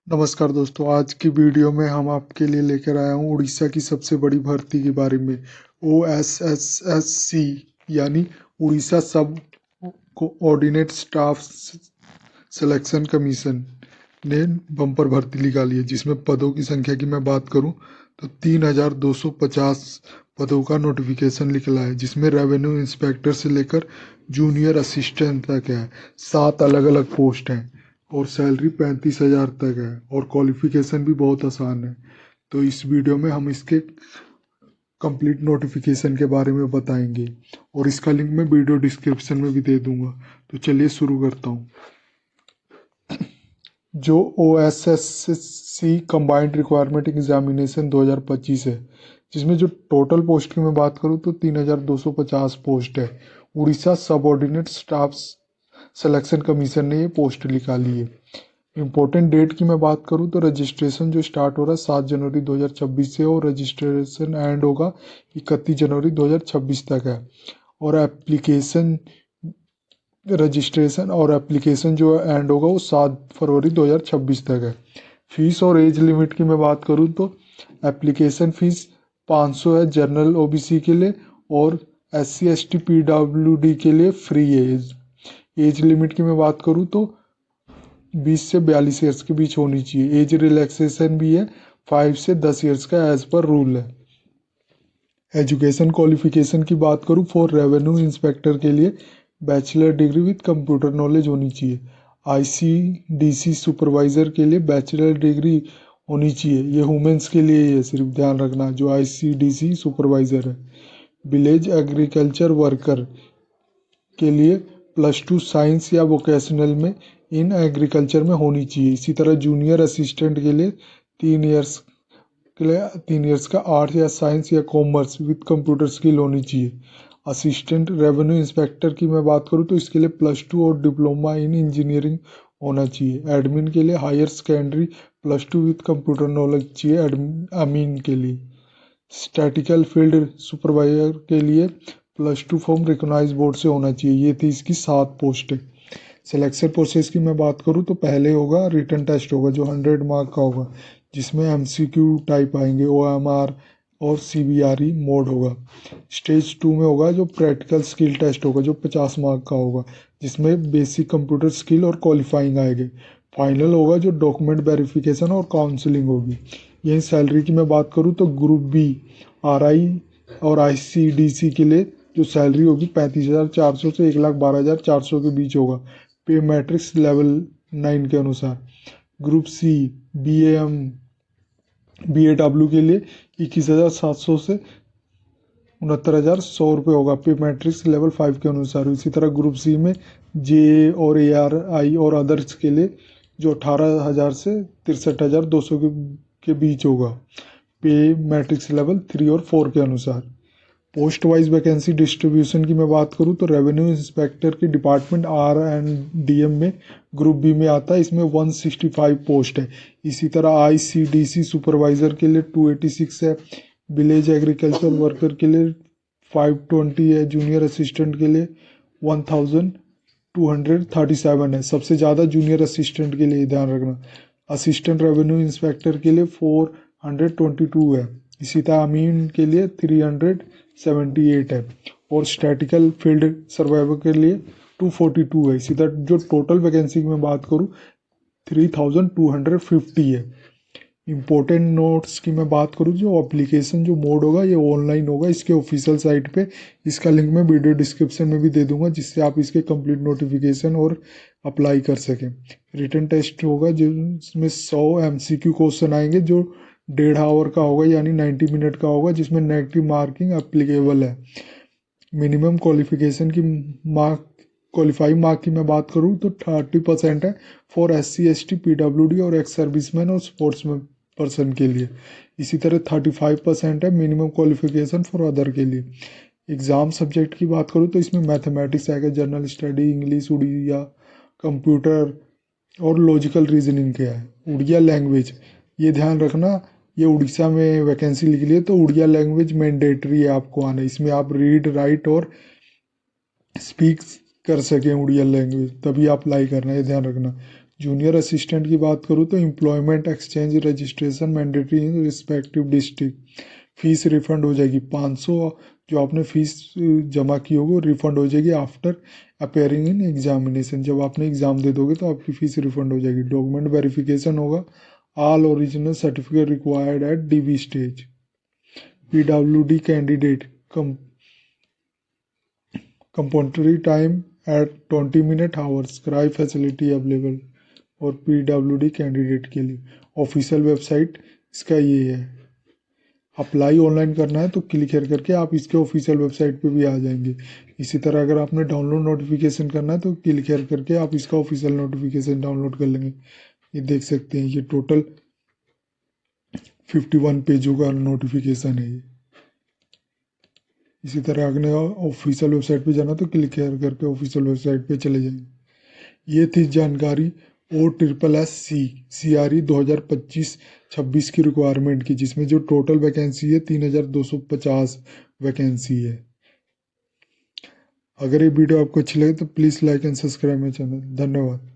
नमस्कार दोस्तों, आज की वीडियो में हम आपके लिए लेकर आया हूँ उड़ीसा की सबसे बड़ी भर्ती के बारे में। OSSSC यानी उड़ीसा सब कोऑर्डिनेट स्टाफ सिलेक्शन कमीशन ने बम्पर भर्ती निकाली है, जिसमें पदों की संख्या की मैं बात करूं तो 3,250 पदों का नोटिफिकेशन निकला है, जिसमें रेवेन्यू इंस्पेक्टर से लेकर जूनियर असिस्टेंट तक है। 7 अलग अलग पोस्ट हैं और सैलरी 35,000 तक है और क्वालिफिकेशन भी बहुत आसान है। तो इस वीडियो में हम इसके कंप्लीट नोटिफिकेशन के बारे में बताएंगे और इसका लिंक मैं वीडियो डिस्क्रिप्शन में भी दे दूंगा। तो चलिए शुरू करता हूँ। जो OSSC कंबाइंड रिक्वायरमेंट एग्जामिनेशन 2025 है, जिसमें जो टोटल पोस्ट की मैं बात करूँ तो 3,250 पोस्ट है। Orissa subordinate staff selection commission ने ये पोस्ट निकाली है। इम्पोर्टेंट डेट की मैं बात करूं तो रजिस्ट्रेशन जो स्टार्ट हो रहा है 7 जनवरी 2026 से और रजिस्ट्रेशन एंड होगा 31 जनवरी 2026 तक है। और एप्लीकेशन जो एंड होगा वो 7 फरवरी 2026 तक है। फीस और एज लिमिट की मैं बात करूं तो एप्लीकेशन फीस 500 है जनरल OBC के लिए और SC ST PWD के लिए फ्री है। एज लिमिट की मैं बात करूं तो 20 से 42 ईयर्स के बीच होनी चाहिए। एज रिलैक्सेशन भी है 5 से 10 ईयर्स का एज पर रूल है। एजुकेशन क्वालिफिकेशन की बात करूं फॉर रेवेन्यू इंस्पेक्टर के लिए bachelor degree with computer knowledge होनी चाहिए। ICDC सुपरवाइजर के लिए बैचलर डिग्री होनी चाहिए। ये वुमेन्स के लिए है, सिर्फ ध्यान रखना जो ICDC सुपरवाइजर है। विलेज एग्रीकल्चर वर्कर के लिए +2 साइंस या वोकेशनल में इन एग्रीकल्चर में होनी चाहिए। इसी तरह जूनियर असिस्टेंट के लिए 3 इयर्स का आर्ट्स या साइंस या कॉमर्स विद कंप्यूटर स्किल होनी चाहिए। असिस्टेंट रेवेन्यू इंस्पेक्टर की मैं बात करूँ तो इसके लिए +2 और डिप्लोमा इन इंजीनियरिंग होना चाहिए। एडमिन के लिए higher secondary +2 with computer knowledge चाहिए अमीन के लिए। स्टैटिकल फील्ड सुपरवाइजर के लिए +2 फॉर्म रिकॉग्नाइज बोर्ड से होना चाहिए। ये थी इसकी 7 पोस्ट है। सिलेक्शन प्रोसेस की मैं बात करूँ तो पहले होगा रिटन टेस्ट होगा जो 100 मार्क का होगा, जिसमें MCQ टाइप आएंगे, OMR और CBRE मोड होगा। स्टेज 2 में होगा जो प्रैक्टिकल स्किल टेस्ट होगा जो 50 मार्क का होगा, जिसमें बेसिक कंप्यूटर स्किल और क्वालिफाइंग आएंगे। फाइनल होगा जो डॉक्यूमेंट वेरिफिकेशन और काउंसलिंग होगी। यही सैलरी की मैं बात करूँ तो ग्रुप B RI और ICDC के लिए जो सैलरी होगी 35,400 से 1,12,400 के बीच होगा, पे मैट्रिक्स लेवल 9 के अनुसार। ग्रुप C BAM BAW के लिए 21,700 से 69,100 होगा, पे मैट्रिक्स लेवल 5 के अनुसार। इसी तरह ग्रुप C में JA और ARI और अदर्स के लिए जो 18,000 से 63,200 के बीच होगा, पे मैट्रिक्स लेवल 3 और 4 के अनुसार। पोस्ट वाइज वैकेंसी डिस्ट्रीब्यूशन की मैं बात करूं तो रेवेन्यू इंस्पेक्टर की डिपार्टमेंट R&DM में ग्रुप B में आता है, इसमें 165 पोस्ट है। इसी तरह ICDC सुपरवाइजर के लिए 286 है। विलेज एग्रीकल्चर वर्कर के लिए 520 है। जूनियर असिस्टेंट के लिए 1,237 है। सबसे ज़्यादा जूनियर असिस्टेंट के लिए ध्यान रखना। असिस्टेंट रेवेन्यू इंस्पेक्टर के लिए 422 है। इसी तरह अमीन के लिए 378 है और स्टैटिकल फील्ड सर्वाइवर के लिए 242 है। इसी तरह जो टोटल वैकेंसी की मैं बात करूँ 3,250 है। इम्पोर्टेंट नोट्स की मैं बात करूँ जो एप्लीकेशन जो मोड होगा ये ऑनलाइन होगा इसके ऑफिशियल साइट पे। इसका लिंक मैं वीडियो डिस्क्रिप्शन में भी दे दूंगा, जिससे आप इसके कंप्लीट नोटिफिकेशन और अप्लाई कर सकें। रिटन टेस्ट होगा जिसमें 100 MCQ क्वेश्चन आएंगे जो 1.5 आवर का होगा यानी 90 मिनट का होगा, जिसमें नेगेटिव मार्किंग अप्लीकेबल है। मिनिमम क्वालिफिकेशन की क्वालिफाइंग मार्क की मैं बात करूँ तो 30% है फॉर SC ST PWD और एक्स सर्विसमैन और स्पोर्ट्समैन पर्सन के लिए। इसी तरह 35% है मिनिमम क्वालिफिकेशन फॉर अदर के लिए। एग्ज़ाम सब्जेक्ट की बात करूँ तो इसमें मैथमेटिक्स आएगा, general study, English, Oriya, computer और लॉजिकल रीजनिंग के है। उड़िया लैंग्वेज ये ध्यान रखना, ये उड़ीसा में वैकेंसी निकली है तो उड़िया लैंग्वेज मैंडेटरी है आपको आना। इसमें आप रीड राइट और स्पीक कर सकें उड़िया लैंग्वेज, तभी आप अप्लाई करना है, ध्यान रखना। जूनियर असिस्टेंट की बात करूँ तो employment exchange registration mandatory in respective district, fees refund हो जाएगी 500, जो आपने फीस जमा की होगी वो रिफंड हो जाएगी आफ्टर अपेयरिंग इन एग्जामिनेशन, जब आपने एग्जाम दे दोगे तो आपकी फीस रिफंड हो जाएगी। डॉक्यूमेंट वेरिफिकेशन होगा, all original certificate required at DB stage. PWD candidate complementary time at 20 minute hours, scribe facility available और पीडब्ल्यूडी कैंडिडेट के लिए। ऑफिशियल वेबसाइट इसका ये है। अप्लाई ऑनलाइन करना है तो क्लिक करके आप इसके ऑफिशियल वेबसाइट पे भी आ जाएंगे। इसी तरह अगर आपने डाउनलोड नोटिफिकेशन करना है तो क्लिक करके आप इसका ऑफिशियल नोटिफिकेशन डाउनलोड कर लेंगे। ये देख सकते हैं, ये टोटल 51 पेजों का नोटिफिकेशन है ये। इसी तरह अगले ऑफिशियल वेबसाइट पे जाना तो क्लिक करके ऑफिशियल वेबसाइट पे चले जाएंगे। ये थी जानकारी OSSC CRE 2025-26 की रिक्वायरमेंट की, जिसमें जो टोटल वैकेंसी है 3250 वैकेंसी है। अगर ये वीडियो आपको अच्छी लगे तो please like and subscribe my channel. धन्यवाद।